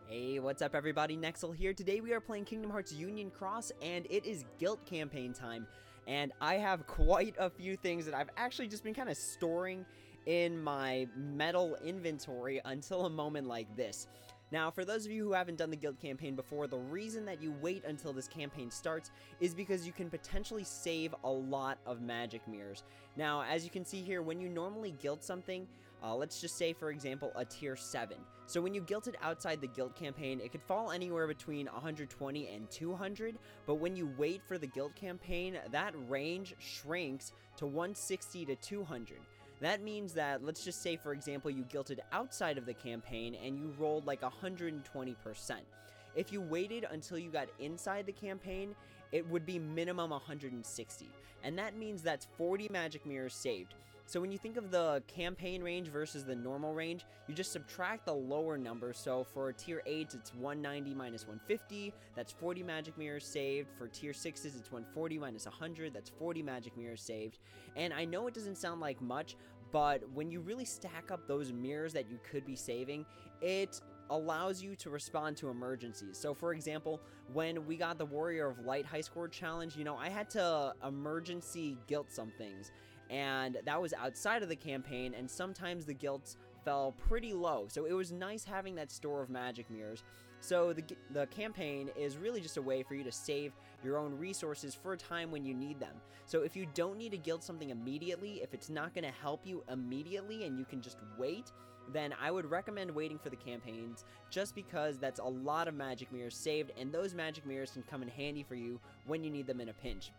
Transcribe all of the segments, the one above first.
Hey, what's up everybody, Nexel here. Today we are playing Kingdom Hearts Union Cross, and it is guild campaign time. And I have quite a few things that I've actually just been kind of storing in my metal inventory until a moment like this. Now, for those of you who haven't done the guild campaign before, the reason that you wait until this campaign starts is because you can potentially save a lot of magic mirrors. Now, as you can see here, when you normally guild something, let's just say, for example, a tier 7. So when you guild it outside the guild campaign, it could fall anywhere between 120 and 200, but when you wait for the guild campaign, that range shrinks to 160 to 200. That means that, let's just say, for example, you guilted outside of the campaign and you rolled like 120%. If you waited until you got inside the campaign, it would be minimum 160. And that means that's 40 magic mirrors saved. So when you think of the campaign range versus the normal range, you just subtract the lower number. So for tier 8s, it's 190 minus 150. That's 40 magic mirrors saved. For tier 6s, it's 140 minus 100. That's 40 magic mirrors saved. And I know it doesn't sound like much, but when you really stack up those mirrors that you could be saving, it allows you to respond to emergencies. So for example, when we got the Warrior of Light high score challenge, you know, I had to emergency guilt some things, and that was outside of the campaign, and sometimes the guilts fell pretty low, so it was nice having that store of magic mirrors. So the campaign is really just a way for you to save your own resources for a time when you need them. So if you don't need to guild something immediately, if it's not going to help you immediately and you can just wait, then I would recommend waiting for the campaigns, just because that's a lot of magic mirrors saved, and those magic mirrors can come in handy for you when you need them in a pinch.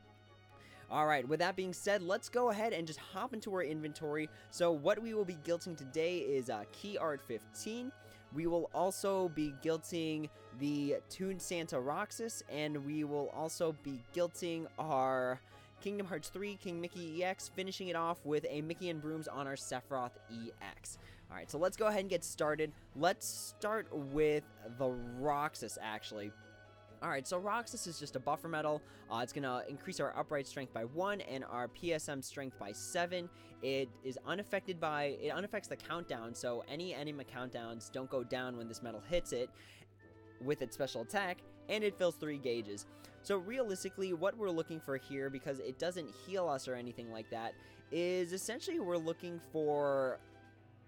Alright, with that being said, let's go ahead and just hop into our inventory. So what we will be guilting today is Key Art 15. We will also be guilting the Toon Santa Roxas, and we will also be guilting our Kingdom Hearts 3 King Mickey EX, finishing it off with a Mickey and Brooms on our Sephiroth EX. Alright, so let's go ahead and get started. Let's start with the Roxas, actually. Alright, so Roxas is just a buffer metal. It's going to increase our upright strength by 1 and our PSM strength by 7. It unaffects the countdown, so any enemy countdowns don't go down when this metal hits it with its special attack, and it fills 3 gauges. So realistically, what we're looking for here, because it doesn't heal us or anything like that, is essentially we're looking for,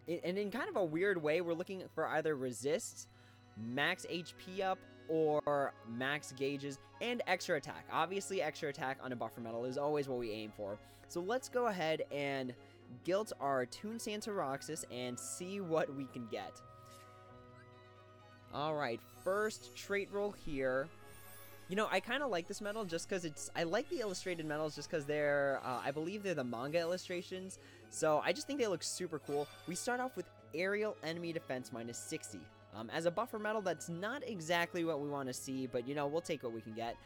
and in kind of a weird way, we're looking for either resists, max HP up, or max gauges, and extra attack. Obviously, extra attack on a buffer metal is always what we aim for. So let's go ahead and guilt our Toon Santa Roxas and see what we can get. Alright, first trait roll here. You know, I kind of like this medal just because I like the illustrated medals just because they're, I believe they're the manga illustrations. So I just think they look super cool. We start off with aerial enemy defense minus 60. As a buffer metal, that's not exactly what we want to see, but you know, we'll take what we can get.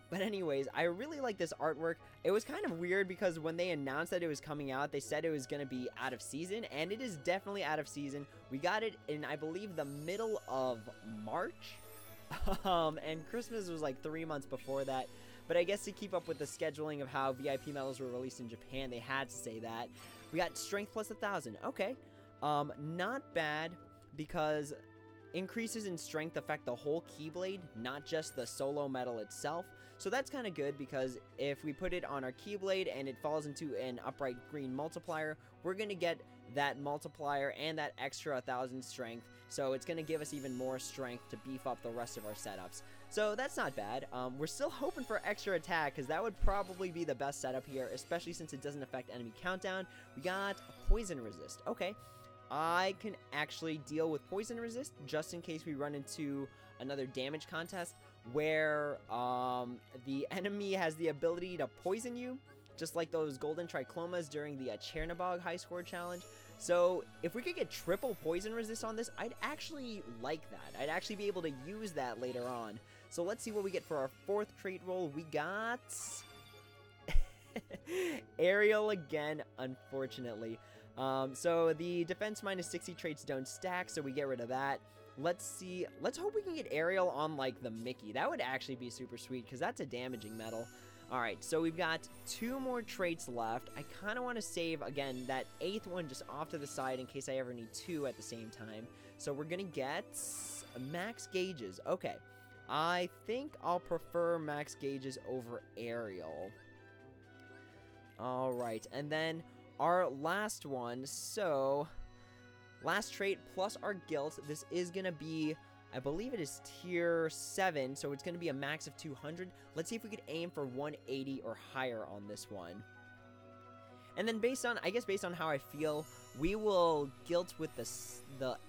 But anyways, I really like this artwork. It was kind of weird because when they announced that it was coming out, they said it was going to be out of season, and it is definitely out of season. We got it in, I believe, the middle of March, and Christmas was like 3 months before that. But I guess to keep up with the scheduling of how VIP medals were released in Japan, they had to say that. We got strength plus 1,000. Okay, not bad, because increases in strength affect the whole Keyblade, not just the solo metal itself. So that's kind of good, because if we put it on our Keyblade and it falls into an upright green multiplier, we're going to get that multiplier and that extra 1,000 strength. So it's going to give us even more strength to beef up the rest of our setups. So that's not bad. We're still hoping for extra attack, because that would probably be the best setup here, especially since it doesn't affect enemy countdown. We got a poison resist. Okay. I can actually deal with poison resist just in case we run into another damage contest where the enemy has the ability to poison you, just like those golden triclomas during the Chernobog high score challenge. So if we could get triple poison resist on this, I'd actually like that. I'd actually be able to use that later on. So let's see what we get for our 4th trait roll. We got aerial again, unfortunately. So the defense minus 60 traits don't stack, so we get rid of that. Let's see. Let's hope we can get aerial on, like, the Mickey. That would actually be super sweet, because that's a damaging medal. Alright, so we've got 2 more traits left. I kind of want to save, again, that 8th one just off to the side in case I ever need 2 at the same time. So we're going to get max gauges. Okay. I think I'll prefer max gauges over aerial. Alright, and then our last one. So, last trait plus our guilt. This is going to be, I believe it is tier 7, so it's going to be a max of 200. Let's see if we could aim for 180 or higher on this one. And then based on how I feel, we will guilt with the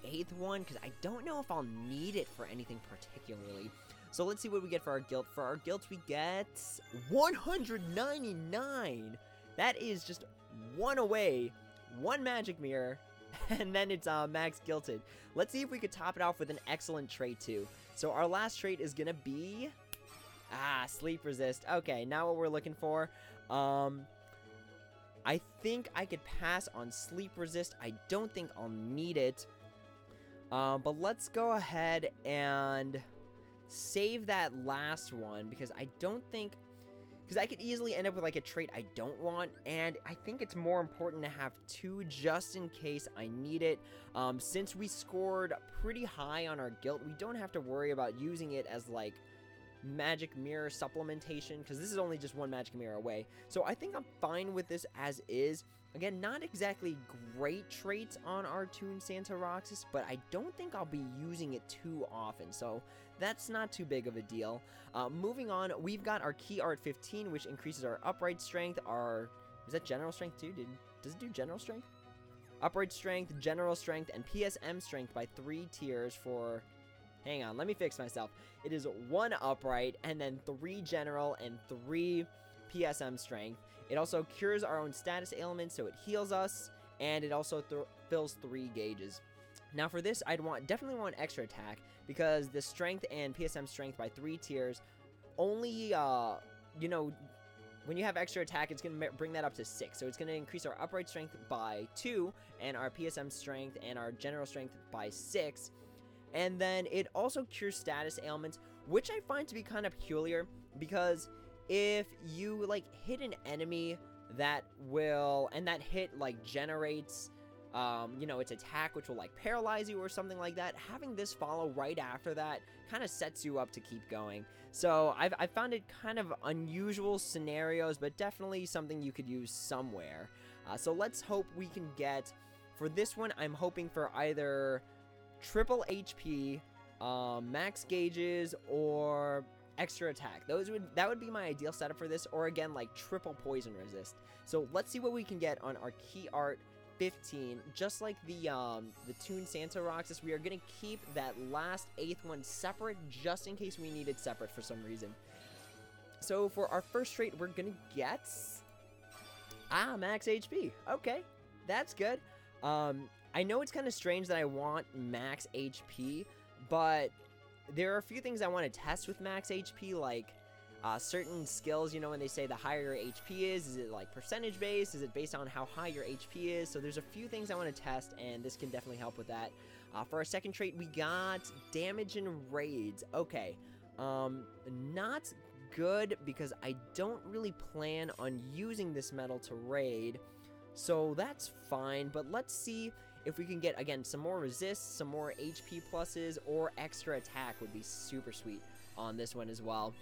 8th one, because I don't know if I'll need it for anything particularly. So let's see what we get for our guilt. For our guilt, we get 199. That is just one away, one magic mirror, and then it's max guilted. Let's see if we could top it off with an excellent trait too. So our last trait is gonna be sleep resist. Okay, now what we're looking for. I think I could pass on sleep resist. I don't think I'll need it. But let's go ahead and save that last one, because I don't think, because I could easily end up with like a trait I don't want, and I think it's more important to have 2 just in case I need it. Since we scored pretty high on our guilt, we don't have to worry about using it as like magic mirror supplementation, because this is only just 1 magic mirror away. So I think I'm fine with this as is. Again, not exactly great traits on our Toon Santa Roxas, but I don't think I'll be using it too often, so that's not too big of a deal. Moving on, we've got our Key Art 15, which increases our upright strength. Is that general strength too? Does it do general strength? Upright strength, general strength, and PSM strength by 3 tiers for... Hang on, let me fix myself. It is 1 upright, and then 3 general, and 3 PSM strength. It also cures our own status ailments, so it heals us, and it also fills 3 gauges. Now for this, I'd definitely want extra attack, because the strength and PSM strength by 3 tiers only, you know, when you have extra attack, it's going to bring that up to 6. So it's going to increase our upright strength by 2, and our PSM strength and our general strength by 6. And then it also cures status ailments, which I find to be kind of peculiar, because if you like hit an enemy that will, and that hit like generates, you know, its attack, which will like paralyze you or something like that, having this follow right after that kind of sets you up to keep going. So I've found it kind of unusual scenarios, but definitely something you could use somewhere. So let's hope we can get, for this one, I'm hoping for either triple HP, max gauges, or extra attack. That would be my ideal setup for this, or again, like triple poison resist. So let's see what we can get on our Key Art 15. Just like the Toon Santa Roxas, we are gonna keep that last 8th one separate, just in case we need it separate for some reason. So for our first trait, we're gonna get max HP. Okay, that's good. I know it's kind of strange that I want max HP, but there are a few things I want to test with max HP, like certain skills. You know, when they say the higher your HP is it like percentage based? Is it based on how high your HP is? So there's a few things I want to test, and this can definitely help with that. For our second trait, we got damage in raids. Okay, not good, because I don't really plan on using this medal to raid, so that's fine. But let's see if we can get, again, some more resists, some more HP pluses, or extra attack would be super sweet on this one as well.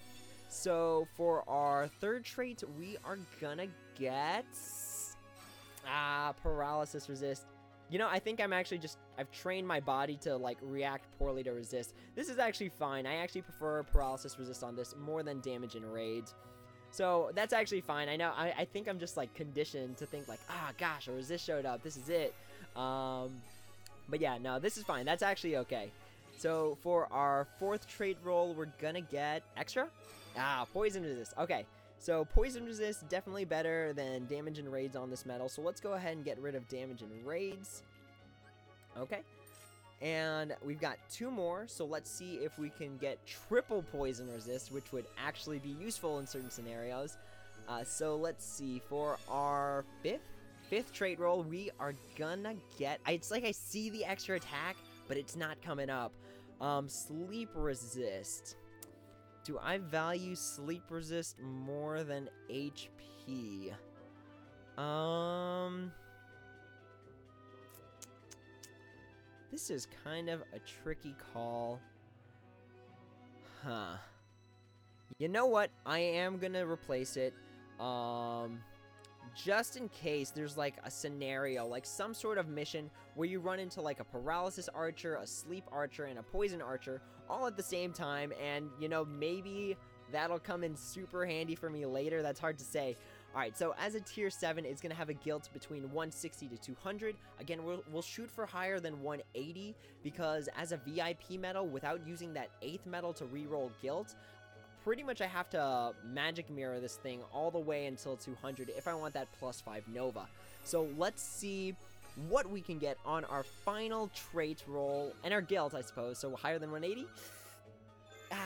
So for our third trait, we are gonna get paralysis resist. You know, I think I've trained my body to like react poorly to resist. This is actually fine. I actually prefer paralysis resist on this more than damage in raids. So that's actually fine. I know, I think I'm just like conditioned to think like, gosh, a resist showed up, this is it. But yeah, no, this is fine. That's actually okay. So for our fourth trait roll, we're gonna get extra. Poison resist. Okay, so poison resist, definitely better than damage and raids on this medal. So let's go ahead and get rid of damage and raids. Okay, and we've got 2 more. So let's see if we can get triple poison resist, which would actually be useful in certain scenarios. So let's see, for our fifth trait roll, we are gonna get, it's like I see the extra attack, but it's not coming up. Sleep resist. Do I value sleep resist more than HP? This is kind of a tricky call. Huh. You know what? I am gonna replace it. Just in case there's like a scenario, like some sort of mission where you run into like a paralysis archer, a sleep archer, and a poison archer all at the same time, and you know, maybe that'll come in super handy for me later. That's hard to say. Alright, so as a tier 7, it's going to have a guilt between 160 to 200. Again, we'll shoot for higher than 180, because as a VIP medal, without using that 8th medal to reroll guilt, pretty much I have to magic mirror this thing all the way until 200 if I want that +5 Nova. So let's see what we can get on our final trait roll, and our guilt, I suppose. So higher than 180?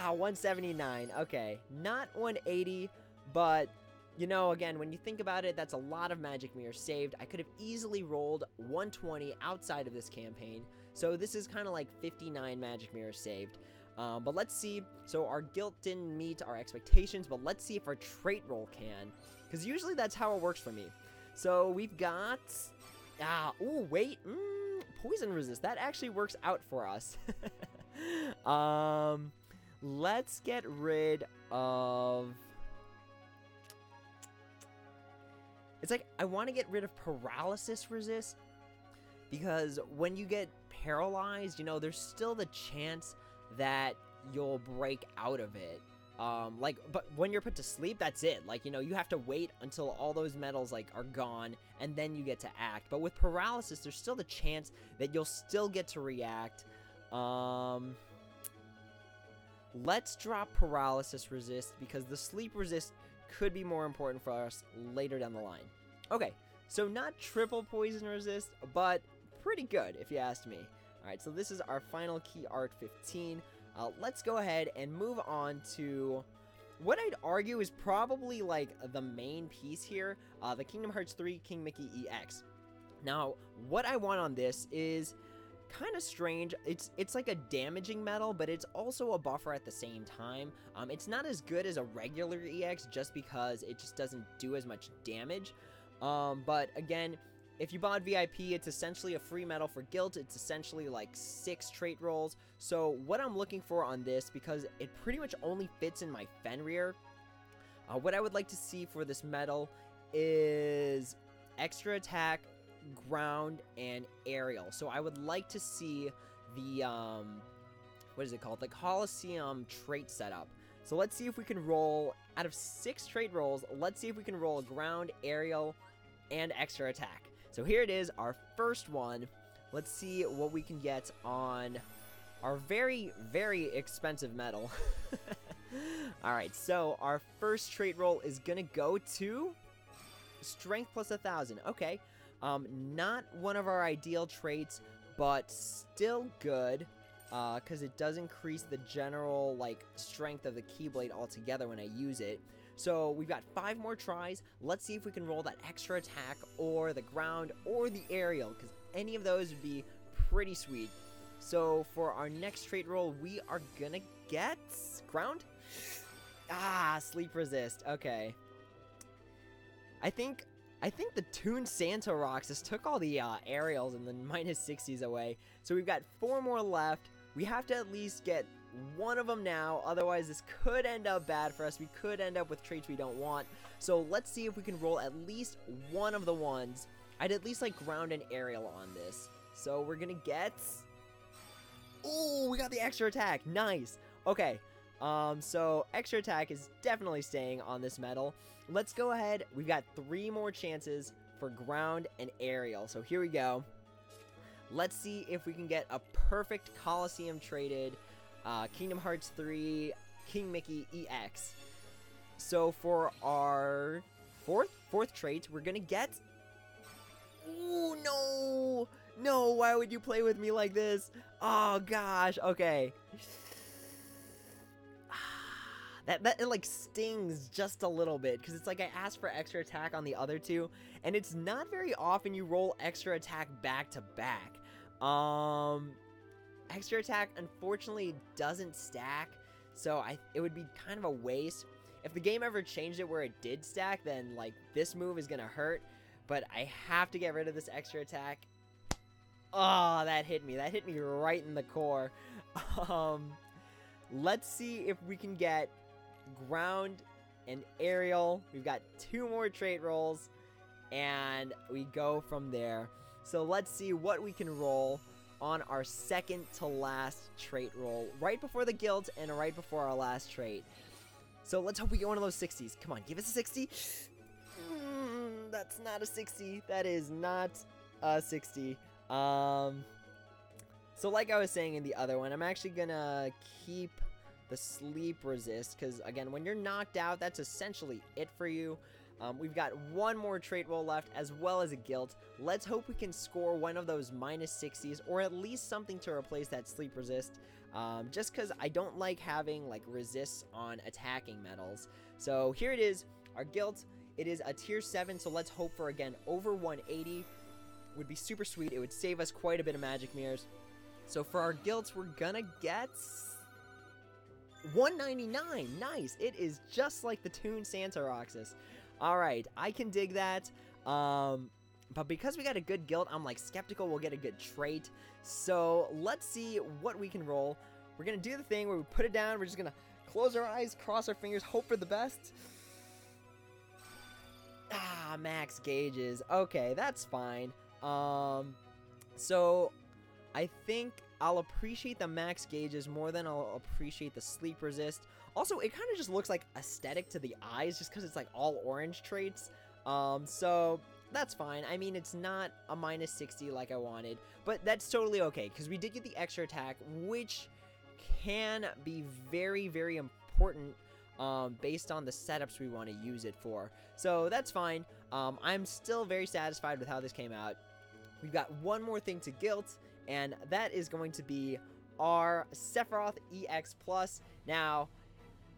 179. Okay, not 180, but you know, again, when you think about it, that's a lot of magic mirrors saved. I could have easily rolled 120 outside of this campaign, so this is kind of like 59 magic mirrors saved. But let's see. So our guilt didn't meet our expectations, but let's see if our trait roll can, because usually that's how it works for me. So we've got ooh, wait, poison resist. That actually works out for us. Let's get rid of... It's like, I want to get rid of paralysis resist, because when you get paralyzed, you know, there's still the chance that you'll break out of it. But when you're put to sleep, that's it. Like, you know, you have to wait until all those medals, like, are gone, and then you get to act. But with paralysis, there's still the chance that you'll still get to react. Let's drop paralysis resist, because the sleep resist could be more important for us later down the line. Okay, so not triple poison resist, but pretty good, if you asked me. Alright, so this is our final key art 15. Let's go ahead and move on to what I'd argue is probably like the main piece here, the Kingdom Hearts 3 King Mickey EX. Now, what I want on this is kind of strange. It's like a damaging medal, but it's also a buffer at the same time. It's not as good as a regular EX just because it just doesn't do as much damage. But again, if you bought VIP, it's essentially a free medal for guilt. It's essentially like 6 trait rolls. So what I'm looking for on this, because it pretty much only fits in my Fenrir, what I would like to see for this medal is extra attack, ground, and aerial. So I would like to see the what is it called, the Coliseum trait setup. So let's see if we can roll out of 6 trait rolls. Let's see if we can roll ground, aerial, and extra attack. So here it is, our first one. Let's see what we can get on our very, very expensive medal. Alright, so our first trait roll is gonna go to strength plus 1,000. Okay. Not one of our ideal traits, but still good, because it does increase the general, like, strength of the Keyblade altogether when I use it. So we've got 5 more tries. Let's see if we can roll that extra attack, or the ground, or the aerial, because any of those would be pretty sweet. So for our next trait roll, we are gonna get ground? Sleep resist. Okay. I think the Toon Santa Roxas took all the aerials and the -60s away. So we've got 4 more left. We have to at least get one of them now. Otherwise, this could end up bad for us. We could end up with traits we don't want. So let's see if we can roll at least one of the ones. I'd at least like ground and aerial on this. So we're going to get... Ooh, we got the extra attack. Nice. Okay. So extra attack is definitely staying on this medal. Let's go ahead. We've got 3 more chances for ground and aerial. So here we go. Let's see if we can get a perfect Coliseum traded Kingdom Hearts 3 King Mickey EX. So for our fourth trait, we're gonna get... Ooh, no! No, why would you play with me like this? Oh, gosh. Okay. That it like stings just a little bit, because it's like I asked for extra attack on the other 2, and it's not very often you roll extra attack back to back. Extra attack unfortunately doesn't stack, so it would be kind of a waste. If the game ever changed it where it did stack, then like this move is gonna hurt, but I have to get rid of this extra attack. Oh, that hit me right in the core. Let's see if we can get ground and aerial. We've got 2 more trait rolls, and we go from there. So let's see what we can roll on our second to last trait roll, right before the guild and right before our last trait. So let's hope we get one of those 60s. Come on, give us a 60. That's not a 60. That is not a 60. So like I was saying in the other one, I'm actually gonna keep the sleep resist, because again, when you're knocked out, that's essentially it for you. We've got 1 more trait roll left, as well as a guild. Let's hope we can score one of those minus 60s, or at least something to replace that sleep resist, just because I don't like having like resists on attacking metals. So here it is, our guild. It is a tier 7, so let's hope for, again, over 180. Would be super sweet. It would save us quite a bit of magic mirrors. So for our guilds, we're gonna get 199. Nice. It is just like the Toon Santa Roxas. Alright, I can dig that. But because we got a good guild, I'm like skeptical we'll get a good trait. So let's see what we can roll. We're gonna do the thing where we put it down. We're just gonna close our eyes, cross our fingers, hope for the best. Ah, max gauges. Okay, that's fine. So I think I'll appreciate the max gauges more than I'll appreciate the sleep resist. Also, it kind of just looks like aesthetic to the eyes just because it's like all orange traits. So that's fine. I mean, it's not a minus 60 like I wanted, but that's totally okay because we did get the extra attack, which can be very, very important based on the setups we want to use it for. So that's fine. I'm still very satisfied with how this came out. We've got 1 more thing to guilt, and that is going to be our Sephiroth EX+. Now,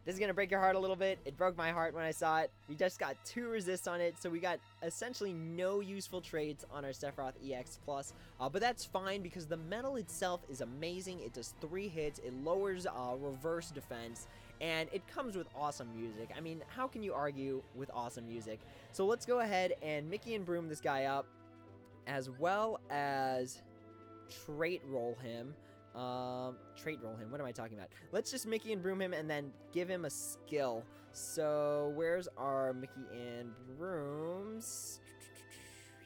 this is going to break your heart a little bit. It broke my heart when I saw it. We just got 2 resists on it, so we got essentially no useful traits on our Sephiroth EX+. But that's fine because the metal itself is amazing. It does 3 hits. It lowers reverse defense, and it comes with awesome music. I mean, how can you argue with awesome music? So let's go ahead and Mickey and Broom this guy up, as well as trait roll him. What am I talking about? Let's just Mickey and Broom him and then give him a skill. So where's our Mickey and Brooms?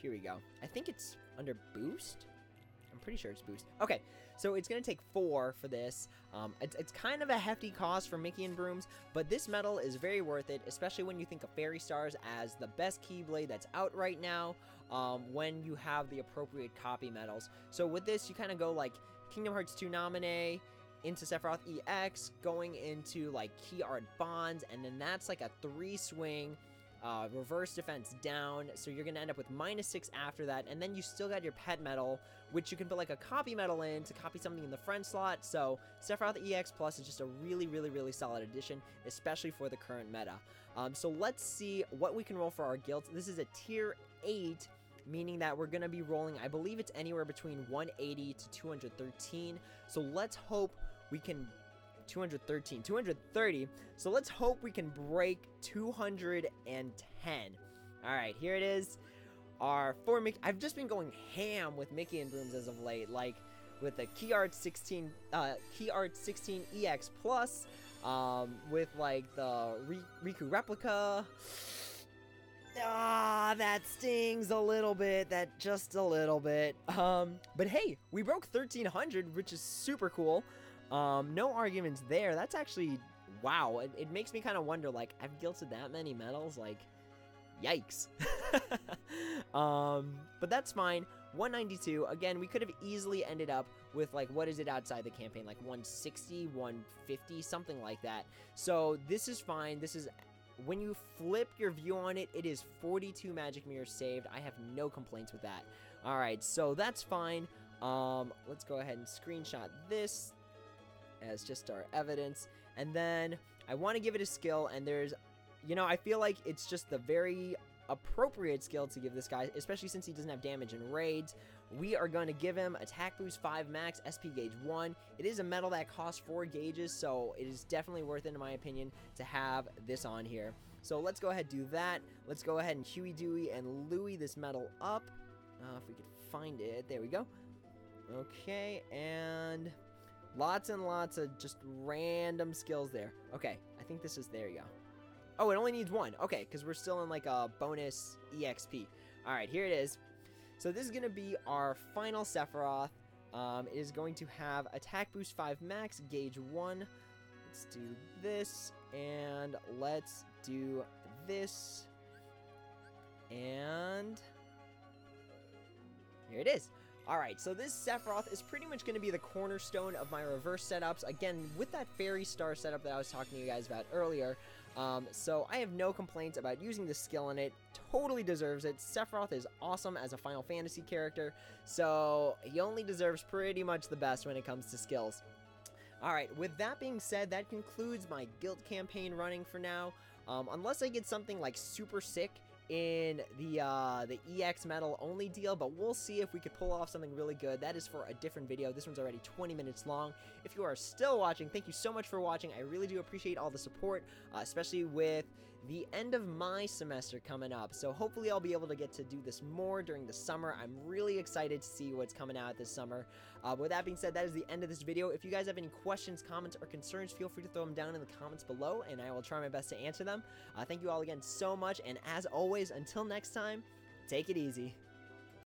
Here we go. I think it's under boost. I'm pretty sure it's boost. Okay, so it's gonna take 4 for this. It's kind of a hefty cost for Mickey and Brooms, but this medal is very worth it, especially when you think of Fairy Stars as the best Keyblade that's out right now, when you have the appropriate copy medals. So with this, you kind of go like Kingdom Hearts 2 Nominee into Sephiroth EX, going into like Key Art Bonds, and then that's like a 3-swing reverse defense down, so you're gonna end up with -6 after that, and then you still got your pet medal, which you can put like a copy medal in to copy something in the friend slot. So Sephiroth EX Plus is just a really, really, really solid addition, especially for the current meta. So let's see what we can roll for our guilds. This is a tier 8, meaning that we're gonna be rolling, I believe it's anywhere between 180 to 213. So let's hope we can 230. So let's hope we can break 210. All right, here it is. Our 4 Mickey. I've just been going ham with Mickey and Brooms as of late, like with the Key Art 16 EX Plus, with like the Riku replica. Ah, that stings a little bit. That just a little bit. But hey, we broke 1300, which is super cool. No arguments there. That's actually, wow. It makes me kind of wonder, like, I've guilted that many medals, like, yikes. But that's fine. 192. Again, we could have easily ended up with, like, what is it outside the campaign? Like 160, 150, something like that. So this is fine. This is, when you flip your view on it, it is 42 magic mirrors saved. I have no complaints with that. All right, so that's fine. Let's go ahead and screenshot this as just our evidence, and then I want to give it a skill, and there's, you know, I feel like it's just the very appropriate skill to give this guy, especially since he doesn't have damage in raids. We are going to give him attack boost 5 max, SP gauge 1. It is a medal that costs 4 gauges, so it is definitely worth it, in my opinion, to have this on here. So let's go ahead and do that. Let's go ahead and Huey, Dewey, and Louie this medal up. If we could find it. There we go. Okay, and Lots and lots of just random skills there. Okay, I think this is, there you go. Oh, it only needs one. Okay, because we're still in like a bonus EXP. All right, here it is. So this is going to be our final Sephiroth. It is going to have attack boost 5 max, gauge 1. Let's do this, and let's do this. And here it is. Alright, so this Sephiroth is pretty much going to be the cornerstone of my reverse setups. Again, with that fairy star setup that I was talking to you guys about earlier. So I have no complaints about using this skill in it. Totally deserves it. Sephiroth is awesome as a Final Fantasy character. So he only deserves pretty much the best when it comes to skills. Alright, with that being said, that concludes my guild campaign running for now. Unless I get something like super sick in the EX medal only deal, but we'll see if we could pull off something really good. That is for a different video. This one's already 20 minutes long. If you are still watching, thank you so much for watching. I really do appreciate all the support, especially with the end of my semester coming up. So hopefully I'll be able to get to do this more during the summer. I'm really excited to see what's coming out this summer. With that being said, that is the end of this video. If you guys have any questions, comments, or concerns, feel free to throw them down in the comments below, and I will try my best to answer them. Thank you all again so much, and as always, until next time, take it easy.